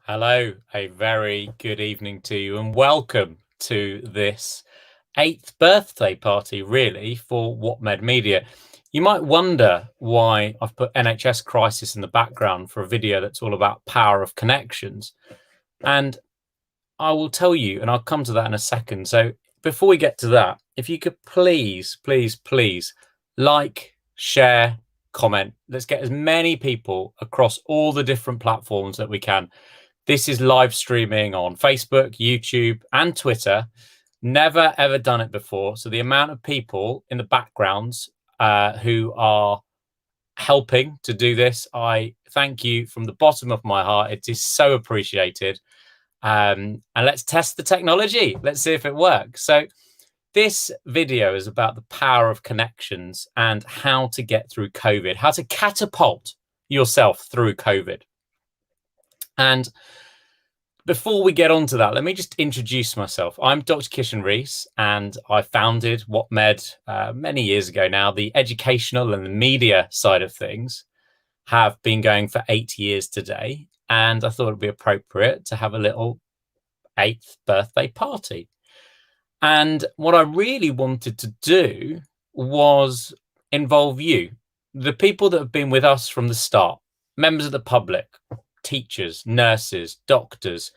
Hello, a very good evening to you and welcome to this 8th birthday party, really, for WatMed Media. You might wonder why I've put NHS crisis in the background for a video that's all about power of connections. And I will tell you, and I'll come to that in a second. So before we get to that, if you could please like, share, comment. Let's get as many people across all the different platforms that we can. This is live streaming on Facebook, YouTube, and Twitter. Never, ever done it before. So the amount of people in the backgrounds who are helping to do this, I thank you from the bottom of my heart. It is so appreciated. And let's test the technology. Let's see if it works. So this video is about the power of connections and how to get through COVID, how to catapult yourself through COVID. And before we get on to that, let me just introduce myself. I'm Dr. Kishan Rees, and I founded WatMed many years ago now. The educational and the media side of things have been going for 8 years today, and I thought it'd be appropriate to have a little 8th birthday party. And what I really wanted to do was involve you, the people that have been with us from the start, members of the public, teachers, nurses, doctors,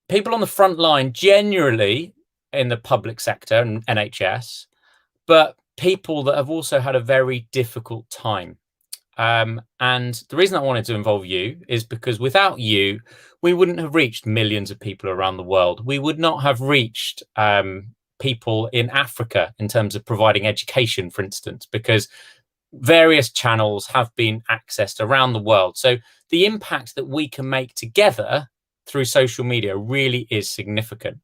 people on the front line, generally in the public sector and NHS, but people that have also had a very difficult time. And the reason I wanted to involve you is because without you, we wouldn't have reached millions of people around the world. We would not have reached people in Africa in terms of providing education, for instance, because various channels have been accessed around the world. So the impact that we can make together through social media really is significant.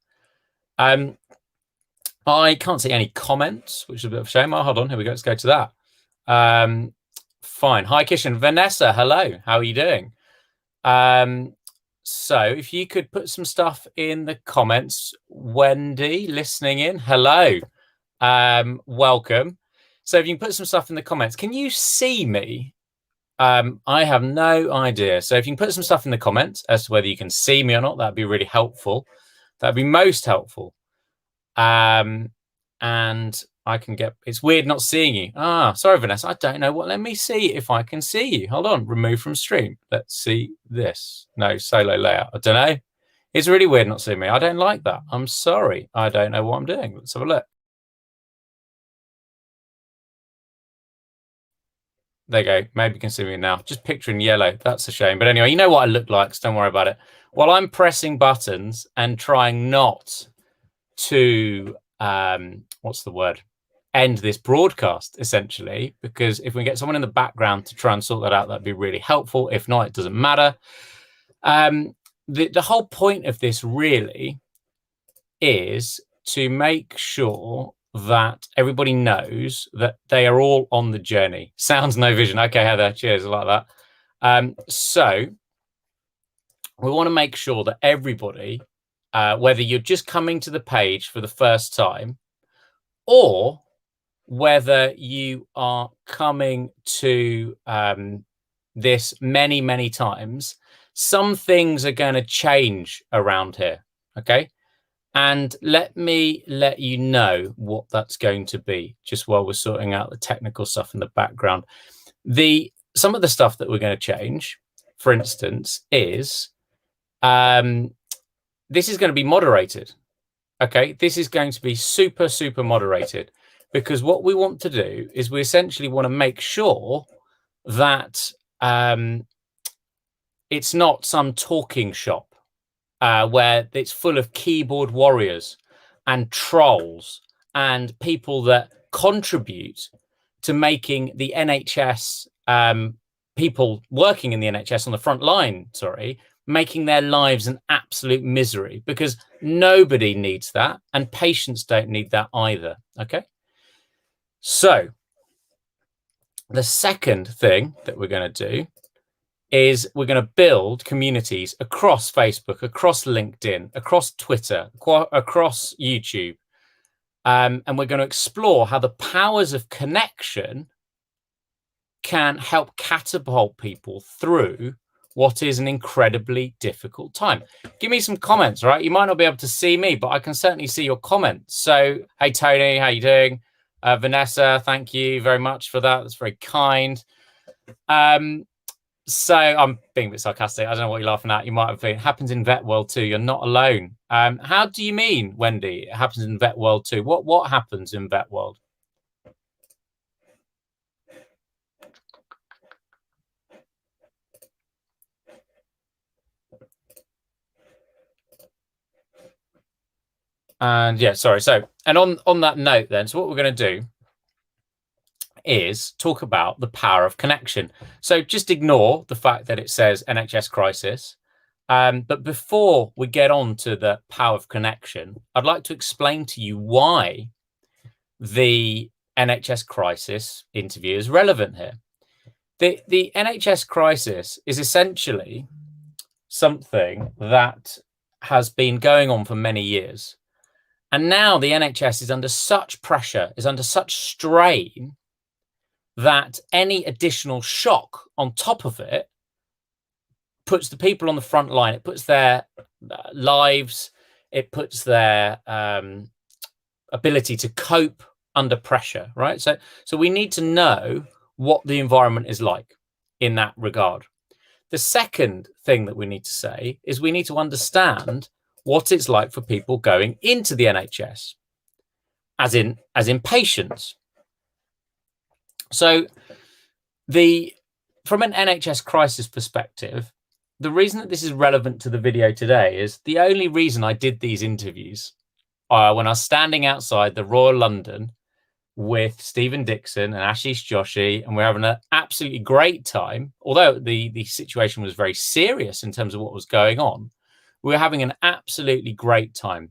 I can't see any comments, which is a bit of a shame. Oh, hold on. Here we go. Let's go to that. Fine. Hi, Kishan. Vanessa, hello. How are you doing? So if you could put some stuff in the comments. Wendy, listening in. Hello. Welcome. So if you can put some stuff in the comments, can you see me? I have no idea. So if you can put some stuff in the comments as to whether you can see me or not, that'd be really helpful. That'd be most helpful. And I can get, it's weird not seeing you. Sorry, Vanessa. I don't know what, let me see if I can see you. Hold on, remove from stream. Let's see this. No, solo layout. I don't know. It's really weird not seeing me. I don't like that. I'm sorry. I don't know what I'm doing. Let's have a look. There you go. Maybe you can see me now. Just picturing yellow. That's a shame. But anyway, you know what I look like, so don't worry about it. While I'm pressing buttons and trying not to, what's the word? End this broadcast, essentially, because if we get someone in the background to try and sort that out, that'd be really helpful. If not, it doesn't matter. The whole point of this really is to make sure that everybody knows that they are all on the journey. Sounds no vision. Okay, Heather, cheers, I like that. So we want to make sure that everybody, whether you're just coming to the page for the first time or whether you are coming to this many times, some things are going to change around here, okay? And let me let you know what that's going to be, just while we're sorting out the technical stuff in the background. Some of the stuff that we're going to change, for instance, is this is going to be moderated. Okay, this is going to be super moderated, because what we want to do is we essentially want to make sure that it's not some talking shop where it's full of keyboard warriors and trolls and people that contribute to making the NHS, people working in the NHS on the front line, making their lives an absolute misery, because nobody needs that and patients don't need that either. Okay. So the second thing that we're going to do is we're going to build communities across Facebook, across LinkedIn, across Twitter, across YouTube. And we're going to explore how the powers of connection can help catapult people through what is an incredibly difficult time. Give me some comments, right? You might not be able to see me, but I can certainly see your comments. So, hey, Tony, how you doing? Vanessa, thank you very much for that. That's very kind. So I'm being a bit sarcastic. I don't know what you're laughing at. You might have been. It happens in vet world too. You're not alone. How do you mean, Wendy? It happens in vet world too. What happens in vet world? And yeah, sorry. So, and on that note, then, so what we're going to do is talk about the power of connection. So just ignore the fact that it says NHS crisis. But before we get on to the power of connection, I'd like to explain to you why the NHS crisis interview is relevant here. The NHS crisis is essentially something that has been going on for many years. And now the NHS is under such pressure, is under such strain, that any additional shock on top of it puts the people on the front line. It puts their lives, it puts their ability to cope under pressure, right? So we need to know what the environment is like in that regard. The second thing that we need to say is we need to understand what it's like for people going into the NHS, as in patients. So from an NHS crisis perspective, the reason that this is relevant to the video today is the only reason I did these interviews when I was standing outside the Royal London with Stephen Dixon and Ashish Joshi, and we're having an absolutely great time. Although the situation was very serious in terms of what was going on, we were having an absolutely great time.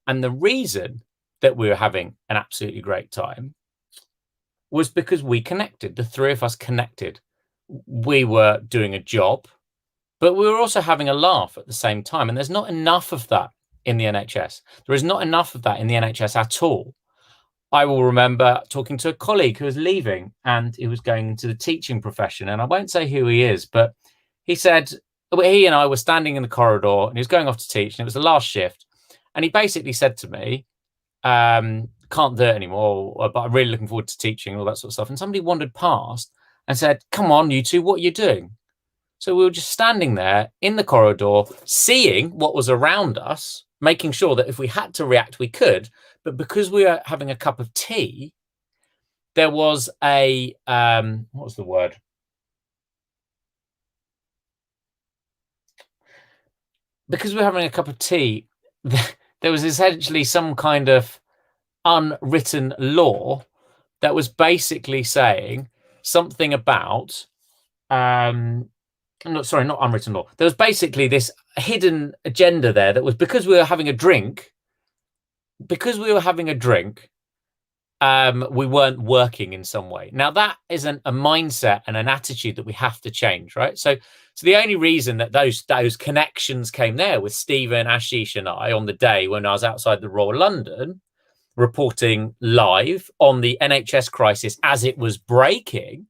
And the reason that we were having an absolutely great time was because we connected. The three of us connected. We were doing a job, but we were also having a laugh at the same time. And there's not enough of that in the NHS. There is not enough of that in the NHS at all. I will remember talking to a colleague who was leaving and he was going into the teaching profession. And I won't say who he is, but he said, he and I were standing in the corridor and he was going off to teach, and it was the last shift. And he basically said to me, can't do it anymore, but I'm really looking forward to teaching, all that sort of stuff. And somebody wandered past and said, come on, you two, what are you doing? So we were just standing there in the corridor, seeing what was around us, making sure that if we had to react, we could. But because we were having a cup of tea, there was a, what was the word? Because we were having a cup of tea, there was essentially some kind of unwritten law that was basically saying something about, not unwritten law. There was basically this hidden agenda there that was because we were having a drink, we weren't working in some way. Now that isn't a mindset and an attitude that we have to change, right? So the only reason that those connections came there with Stephen, Ashish, and I on the day when I was outside the Royal London reporting live on the NHS crisis as it was breaking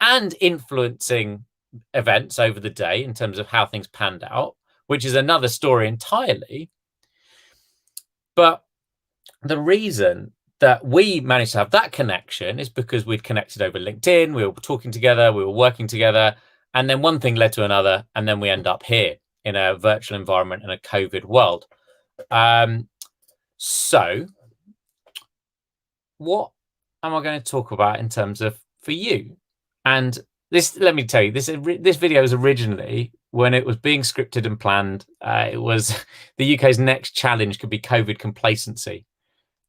and influencing events over the day in terms of how things panned out, which is another story entirely. But the reason that we managed to have that connection is because we'd connected over LinkedIn, we were talking together, we were working together, and then one thing led to another, and then we end up here in a virtual environment in a COVID world. So what am I going to talk about in terms of for you? And this, let me tell you, this video is originally, when it was being scripted and planned, it was the UK's next challenge could be COVID complacency.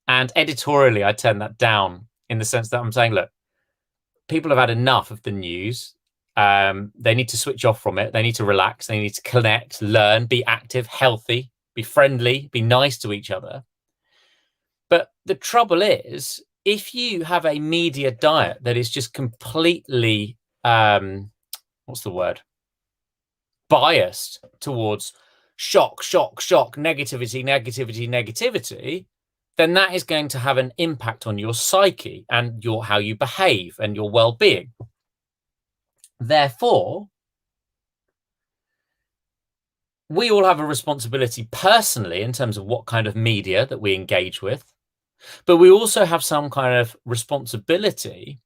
And editorially, I turned that down in the sense that I'm saying, look, people have had enough of the news. They need to switch off from it. They need to relax. They need to connect, learn, be active, healthy, be friendly, be nice to each other. But the trouble is, if you have a media diet that is just completely, what's the word? Biased towards shock, negativity, then that is going to have an impact on your psyche and how you behave and your well-being. Therefore, we all have a responsibility personally in terms of what kind of media that we engage with, but we also have some kind of responsibility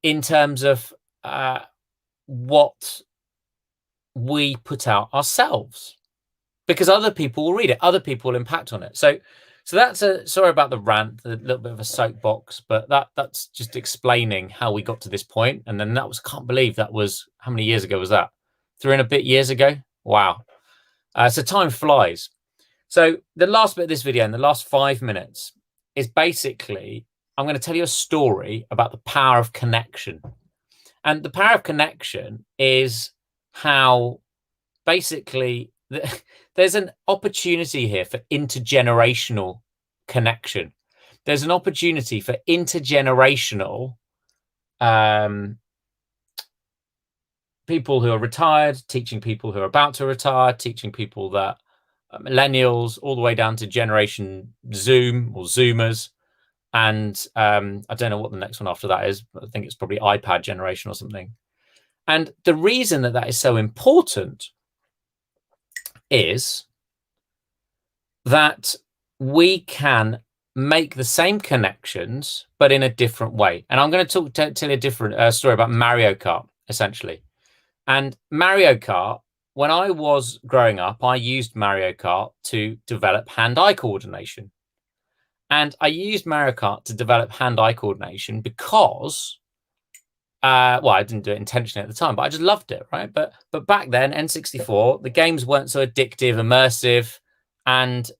in terms of what we put out ourselves, because other people will read it, other people will impact on it. So that's sorry about the rant, a little bit of a soapbox, but that's just explaining how we got to this point. And then that was, can't believe that was, how many years ago was that? 3 and a bit years ago. Wow. So time flies. So the last bit of this video, in the last 5 minutes, is basically, I'm going to tell you a story about the power of connection. And the power of connection is how basically there's an opportunity here for intergenerational connection. There's an opportunity for intergenerational people who are retired, teaching people who are about to retire, teaching people that millennials, all the way down to Generation Zoom or Zoomers. And I don't know what the next one after that is. I think it's probably iPad generation or something. And the reason that that is so important is that we can make the same connections, but in a different way. And I'm going to tell you a different story about Mario Kart, essentially. And Mario Kart, when I was growing up, I used Mario Kart to develop hand-eye coordination. And I used Mario Kart to develop hand-eye coordination because, well, I didn't do it intentionally at the time, but I just loved it, right? But back then, N64, the games weren't so addictive, immersive, and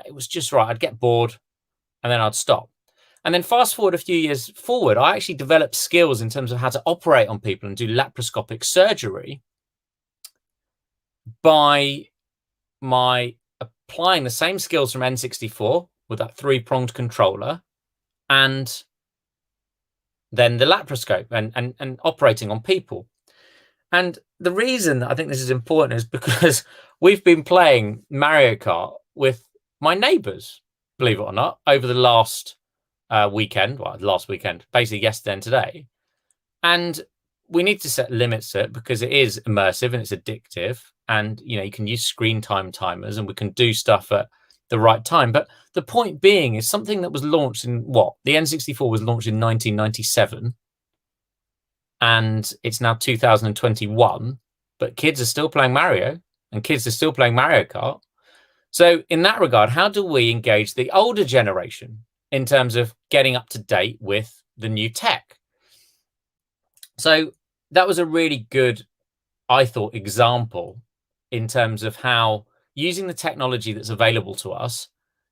it was just right. I'd get bored, and then I'd stop. And then fast forward a few years forward, I actually developed skills in terms of how to operate on people and do laparoscopic surgery by my applying the same skills from N64 with that 3-pronged controller, and then the laparoscope and operating on people. And the reason I think this is important is because we've been playing Mario Kart with my neighbors, believe it or not, over the last weekend, basically yesterday and today. And we need to set limits to it because it is immersive and it's addictive. And, you know, you can use screen time timers and we can do stuff at the right time. But the point being is something that was launched in what? The N64 was launched in 1997. And it's now 2021. But kids are still playing Mario and kids are still playing Mario Kart. So in that regard, how do we engage the older generation in terms of getting up to date with the new tech? So that was a really good, I thought, example in terms of how using the technology that's available to us,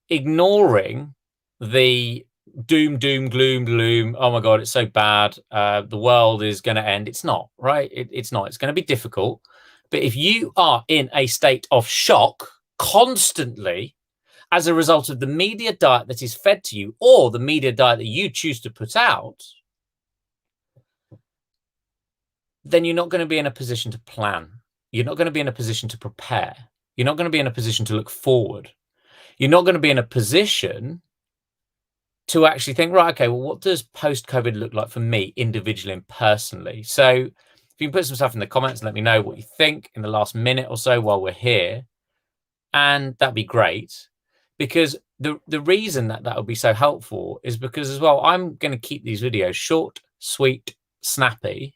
ignoring the doom, gloom, oh my God, it's so bad, the world is going to end. It's not, right? It's not. It's going to be difficult. But if you are in a state of shock constantly as a result of the media diet that is fed to you or the media diet that you choose to put out, then you're not going to be in a position to plan. You're not going to be in a position to prepare. You're not going to be in a position to look forward. You're not going to be in a position to actually think, right, okay, well, what does post-COVID look like for me individually and personally? So if you can put some stuff in the comments and let me know what you think in the last minute or so while we're here, and that'd be great. Because the reason that would be so helpful is because as well, I'm going to keep these videos short, sweet, snappy,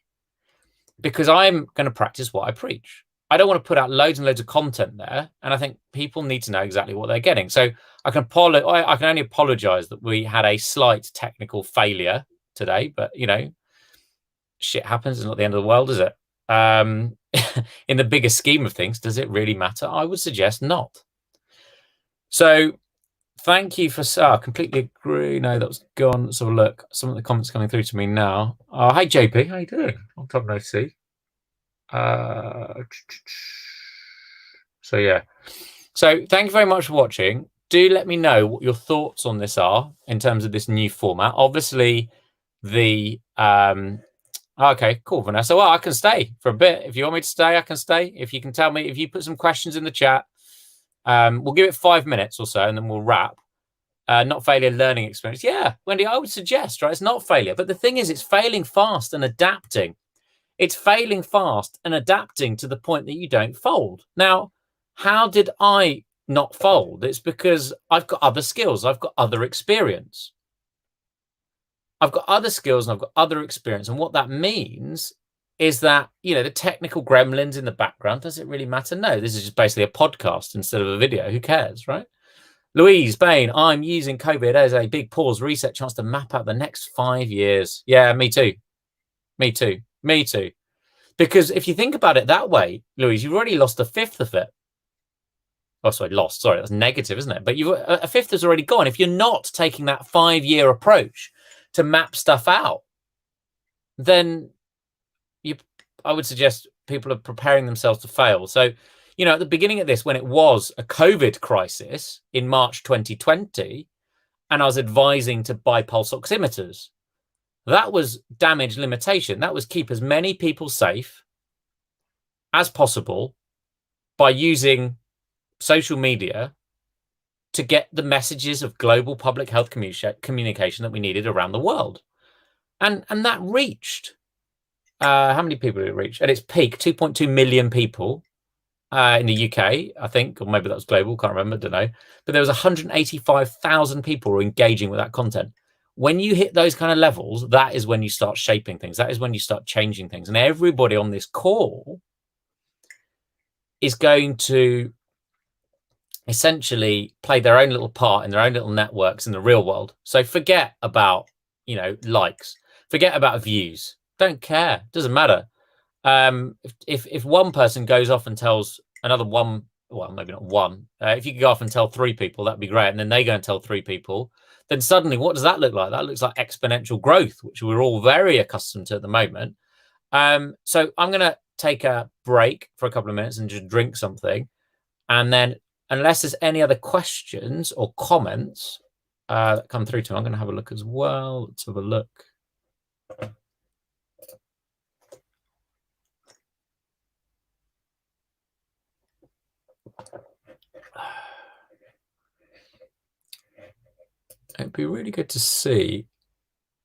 because I'm going to practice what I preach. I don't want to put out loads and loads of content there. And I think people need to know exactly what they're getting. So I can only apologize that we had a slight technical failure today, but you know, shit happens. It's not the end of the world, is it? In the bigger scheme of things, does it really matter? I would suggest not. So thank you for, completely agree. No, that was gone. Let's have a look. Some of the comments coming through to me now. Oh, hi, JP. How you doing? Long time no see. So, yeah. So thank you very much for watching. Do let me know what your thoughts on this are in terms of this new format. Obviously, the... okay, cool, Vanessa. Well, I can stay for a bit. If you want me to stay, I can stay. If you can tell me, if you put some questions in the chat, we'll give it 5 minutes or so and then we'll wrap. Not failure, learning experience. Yeah, Wendy, I would suggest, right? It's not failure. But the thing is, it's failing fast and adapting. It's failing fast and adapting to the point that you don't fold. Now, How did I not fold? It's because I've got other skills. I've got other experience. I've got other skills and I've got other experience. And what that means is that, the technical gremlins in the background, does it really matter? No, this is just basically a podcast instead of a video. Who cares, right? Louise Bain, I'm using COVID as a big pause reset chance to map out the next 5 years. Yeah, me too. Me too. Me too. Because if you think about it that way, Louise, you've already lost a fifth of it. Oh, sorry, lost. Sorry, that's negative, isn't it? But a fifth is already gone. If you're not taking that 5-year approach to map stuff out, then I would suggest people are preparing themselves to fail. So, at the beginning of this, when it was a COVID crisis in March 2020, and I was advising to buy pulse oximeters, that was damage limitation. That was keep as many people safe as possible by using social media to get the messages of global public health communication that we needed around the world. And that reached, how many people did it reach? At its peak, 2.2 million people in the UK, I think, or maybe that was global, can't remember, don't know. But there was 185,000 people who were engaging with that content. When you hit those kind of levels, that is when you start shaping things. That is when you start changing things. And everybody on this call is going to essentially play their own little part in their own little networks in the real world. So forget about, likes, forget about views. Don't care. Doesn't matter. If one person goes off and tells another one, well, maybe not one, if you could go off and tell 3 people, that'd be great. And then they go and tell 3 people, then suddenly what does that look like? That looks like exponential growth, which we're all very accustomed to at the moment. So I'm going to take a break for a couple of minutes and just drink something. And then, unless there's any other questions or comments that come through to me, I'm going to have a look as well. Let's have a look. It'd be really good to see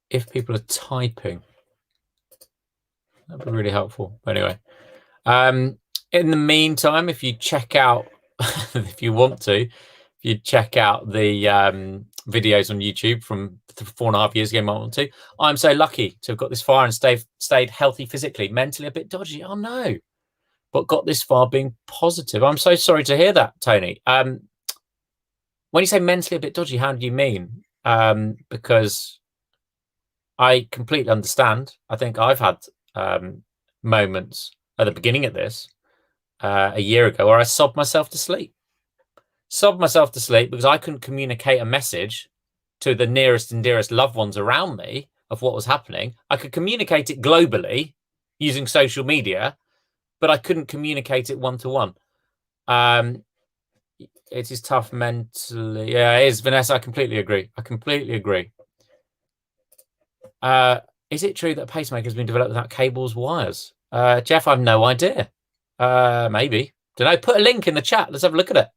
if people are typing. That'd be really helpful. Anyway, in the meantime, if you check out, if you want to, if you check out the videos on YouTube from 4.5 years ago, might want to. I'm so lucky to have got this far and stayed healthy physically, mentally a bit dodgy. Oh no, but got this far being positive. I'm so sorry to hear that, Tony. When you say mentally a bit dodgy, how do you mean? Because I completely understand. I think I've had moments at the beginning of this a year ago where I sobbed myself to sleep. Sobbed myself to sleep because I couldn't communicate a message to the nearest and dearest loved ones around me of what was happening. I could communicate it globally using social media, but I couldn't communicate it one-to-one. It is tough mentally. Yeah, it is, Vanessa. I completely agree. I completely agree. Is it true that a pacemaker has been developed without cables, wires? Jeff, I have no idea. Maybe. Don't know. Put a link in the chat. Let's have a look at it.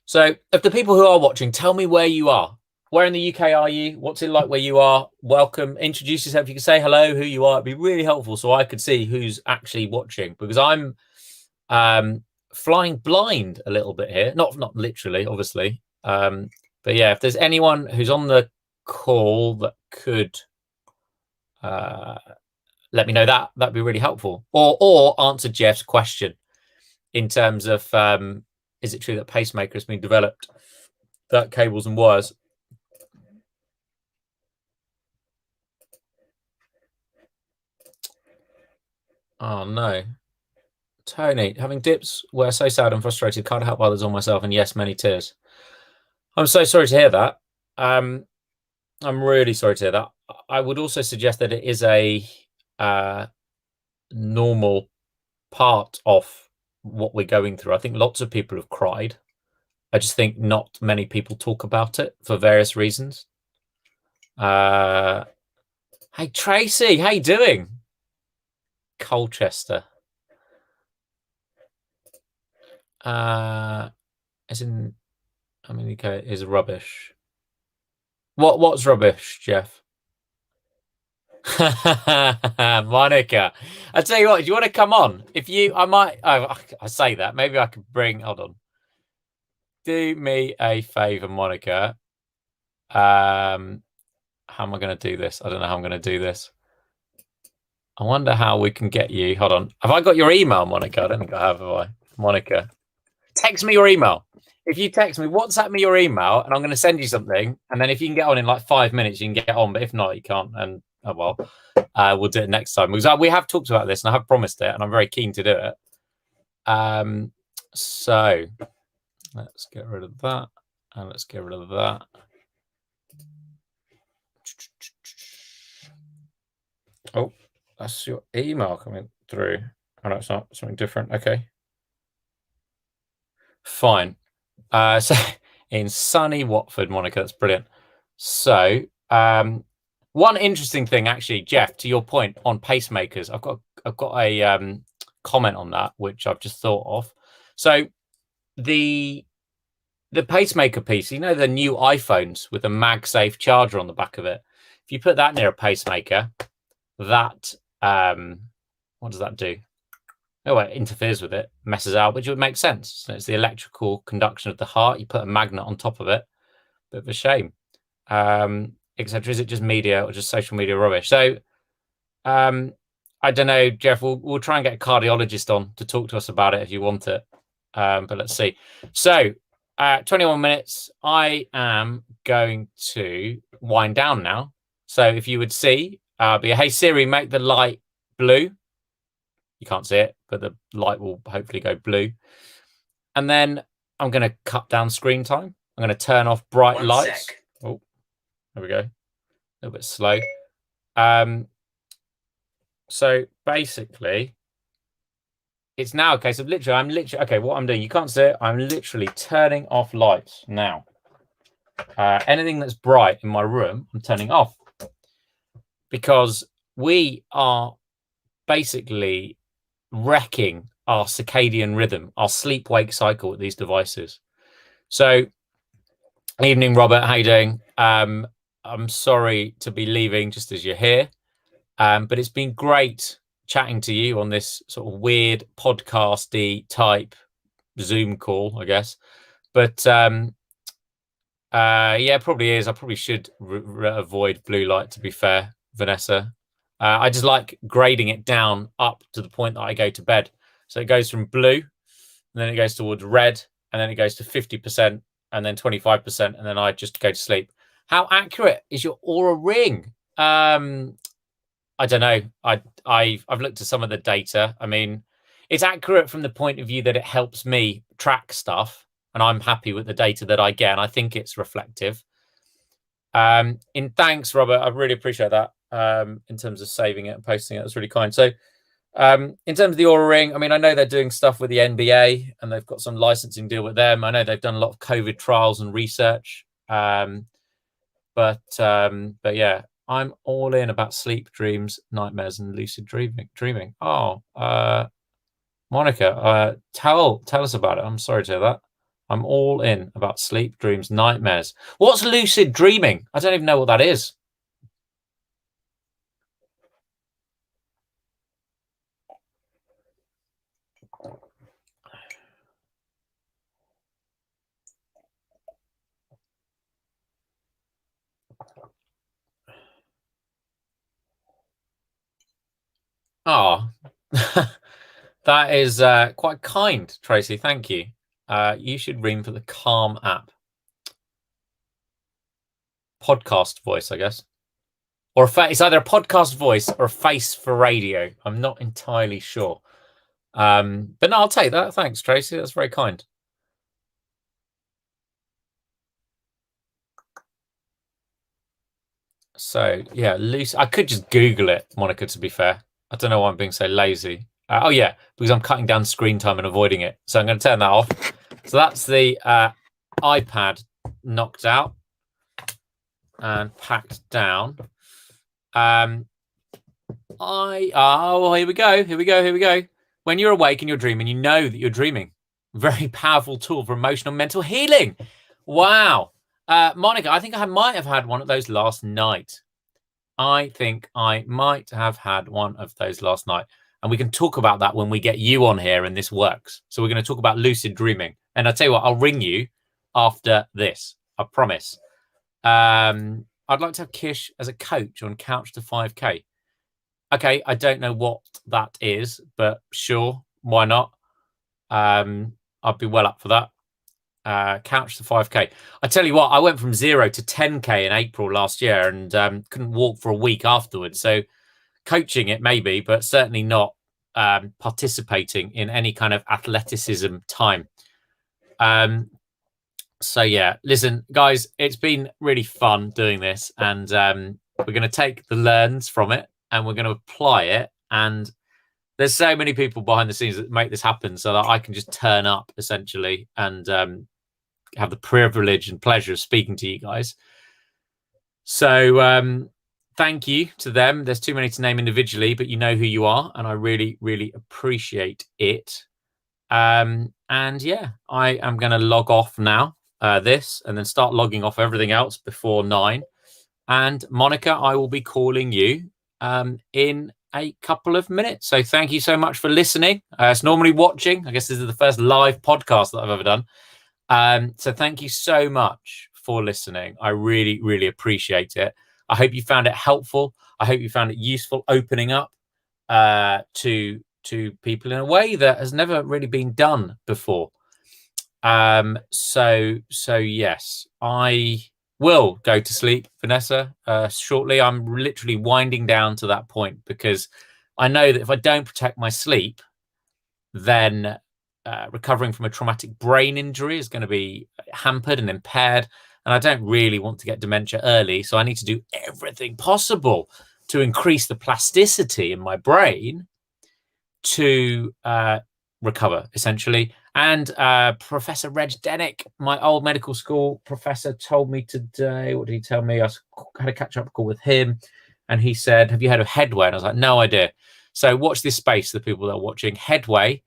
So, of the people who are watching, tell me where you are. Where in the UK are you? What's it like where you are? Welcome. Introduce yourself. You can say hello, who you are. It'd be really helpful so I could see who's actually watching, because I'm flying blind a little bit here. Not literally, obviously. But yeah, if there's anyone who's on the call that could let me know, that'd be really helpful. Or answer Jeff's question in terms of is it true that pacemaker has been developed without cables and wires? Oh no. Tony, having dips where so sad and frustrated, can't help others or myself, and yes, many tears. I'm so sorry to hear that. I'm really sorry to hear that. I would also suggest that it is a normal part of what we're going through. I think lots of people have cried. I just think not many people talk about it for various reasons. Hey, Tracy, how you doing? Colchester. As in, I mean, UK is rubbish. What's rubbish, Jeff? Monica, I tell you what, do you want to come on? I say that. Maybe I could hold on. Do me a favor, Monica. How am I going to do this? I don't know how I'm going to do this. I wonder how we can get you. Hold on. Have I got your email, Monica? I don't think I have I? Monica, text me your email. If you text me, WhatsApp me your email, and I'm going to send you something. And then if you can get on in like 5 minutes, you can get on. But if not, you can't. And we'll do it next time. Because we have talked about this, and I have promised it, and I'm very keen to do it. So let's get rid of that, and let's get rid of that. Oh, that's your email coming through. Oh, no, it's not. Something different. Okay. Fine. So in sunny Watford, Monica, that's brilliant. So one interesting thing, actually, Jeff, to your point on pacemakers, I've got a comment on that, which I've just thought of. So the pacemaker piece, you know, the new iPhones with a MagSafe charger on the back of it. If you put that near a pacemaker, that what does that do? Oh, it interferes with it, messes out, which would make sense. So it's the electrical conduction of the heart. You put a magnet on top of it. Bit of a shame. Etc. Is it just media or just social media rubbish? So I don't know, Jeff. We'll try and get a cardiologist on to talk to us about it if you want it. But let's see. So 21 minutes. I am going to wind down now. So if you would see, hey Siri, make the light blue. You can't see it, but the light will hopefully go blue. And then I'm going to cut down screen time. I'm going to turn off bright lights. Oh, there we go. A little bit slow. So basically, it's now a case of okay, what I'm doing, you can't see it. I'm literally turning off lights now. Anything that's bright in my room, I'm turning off. Because we are basically wrecking our circadian rhythm, our sleep-wake cycle with these devices. So, evening, Robert. How you doing? I'm sorry to be leaving just as you're here, but it's been great chatting to you on this sort of weird podcasty type Zoom call, I guess. But yeah, it probably is. I probably should avoid blue light, to be fair, Vanessa. I just like grading it down up to the point that I go to bed. So it goes from blue, and then it goes towards red, and then it goes to 50%, and then 25%, and then I just go to sleep. How accurate is your Aura Ring? I don't know. I've looked at some of the data. I mean, it's accurate from the point of view that it helps me track stuff, and I'm happy with the data that I get, and I think it's reflective. Thanks, Robert. I really appreciate that. In terms of saving it and posting it, that's really kind. So in terms of the Aura Ring, I mean, I know they're doing stuff with the NBA and they've got some licensing deal with them. I know they've done a lot of COVID trials and research. But yeah, I'm all in about sleep, dreams, nightmares, and lucid dreaming. Oh, Monica, tell us about it. I'm sorry to hear that. I'm all in about sleep, dreams, nightmares. What's lucid dreaming? I don't even know what that is. Oh, that is quite kind, Tracy. Thank you. You should ring for the Calm app. Podcast voice, I guess. Or it's either a podcast voice or a face for radio. I'm not entirely sure. But no, I'll take that. Thanks, Tracy. That's very kind. So, yeah, loose. I could just Google it, Monica, to be fair. I don't know why I'm being so lazy. Oh, yeah, because I'm cutting down screen time and avoiding it. So I'm going to turn that off. So that's the iPad knocked out and packed down. Here we go. When you're awake and you're dreaming, you know that you're dreaming. Very powerful tool for emotional mental healing. Wow. Monica, I think I might have had one of those last night. I think I might have had one of those last night. And we can talk about that when we get you on here and this works. So we're going to talk about lucid dreaming. And I'll tell you what, I'll ring you after this. I promise. I'd like to have Kish as a coach on Couch to 5K. Okay, I don't know what that is, but sure, why not? I'd be well up for that. Couch to 5K. I tell you what, I went from 0 to 10K in April last year and couldn't walk for a week afterwards. So coaching it maybe, but certainly not participating in any kind of athleticism time. So yeah, listen, guys, it's been really fun doing this, and we're going to take the learns from it and we're going to apply it. And there's so many people behind the scenes that make this happen so that I can just turn up essentially and have the privilege and pleasure of speaking to you guys. So thank you to them. There's too many to name individually, but you know who you are, and I really, really appreciate it. And yeah, I am going to log off now, this, and then start logging off everything else before 9. And Monica, I will be calling you in a couple of minutes. So thank you so much for listening. It's normally watching. I guess this is the first live podcast that I've ever done. So thank you so much for listening. I really, really appreciate it. I hope you found it helpful. I hope you found it useful, opening up to people in a way that has never really been done before. So yes, I will go to sleep, Vanessa, shortly. I'm literally winding down to that point because I know that if I don't protect my sleep, then recovering from a traumatic brain injury is going to be hampered and impaired. And I don't really want to get dementia early. So I need to do everything possible to increase the plasticity in my brain to recover, essentially. And Professor Reg Dennick, my old medical school professor, told me today, what did he tell me? I had a catch-up call with him, and he said, have you heard of Headway? And I was like, no idea. So watch this space, the people that are watching. Headway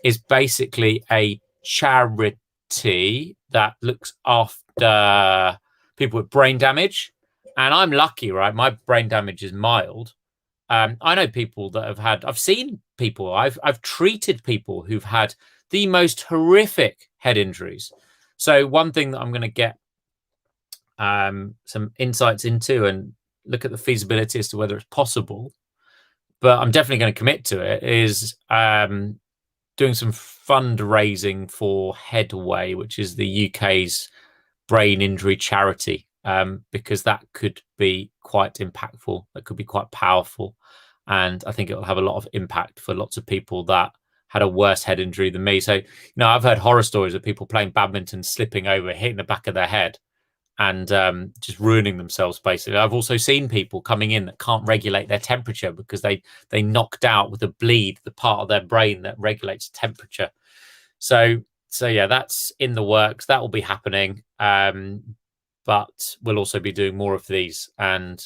is basically a charity that looks after people with brain damage. And I'm lucky, right? My brain damage is mild. I know people that have had, I've seen people, I've treated people who've had the most horrific head injuries. So one thing that I'm going to get some insights into and look at the feasibility as to whether it's possible, but I'm definitely going to commit to it, is doing some fundraising for Headway, which is the UK's brain injury charity, because that could be quite impactful. That could be quite powerful. And I think it will have a lot of impact for lots of people that had a worse head injury than me. So, you know, I've heard horror stories of people playing badminton, slipping over, hitting the back of their head and just ruining themselves, basically. I've also seen people coming in that can't regulate their temperature because they knocked out with a bleed the part of their brain that regulates temperature. So yeah, that's in the works. That will be happening. But we'll also be doing more of these. And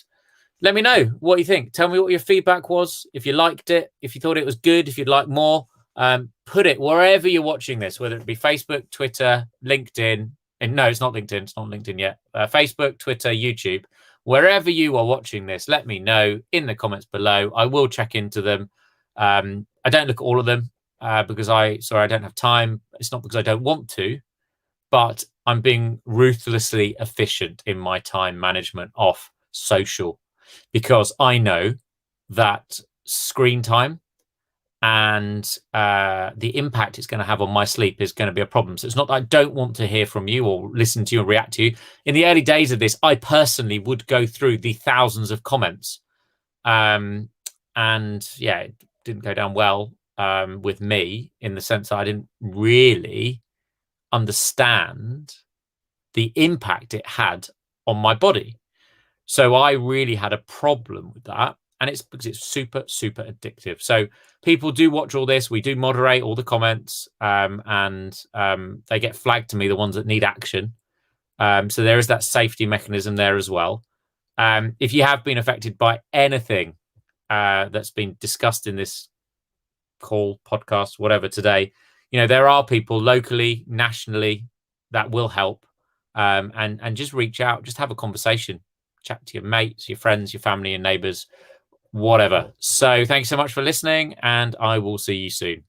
let me know what you think. Tell me what your feedback was. If you liked it, if you thought it was good, if you'd like more, put it wherever you're watching this, whether it be Facebook, Twitter, LinkedIn. And no, it's not LinkedIn. It's not LinkedIn yet. Facebook, Twitter, YouTube, wherever you are watching this, let me know in the comments below. I will check into them. I don't look at all of them because I don't have time. It's not because I don't want to, but I'm being ruthlessly efficient in my time management off social, because I know that screen time and the impact it's going to have on my sleep is going to be a problem. So it's not that I don't want to hear from you or listen to you and react to you. In the early days of this, I personally would go through the thousands of comments. And yeah, it didn't go down well with me, in the sense that I didn't really understand the impact it had on my body. So I really had a problem with that. And it's because it's super, super addictive. So people do watch all this. We do moderate all the comments, and they get flagged to me, the ones that need action. So there is that safety mechanism there as well. If you have been affected by anything that's been discussed in this call, podcast, whatever today, you know, there are people locally, nationally that will help, and just reach out, just have a conversation. chat to your mates, your friends, your family and neighbors, whatever. So thanks so much for listening, and I will see you soon.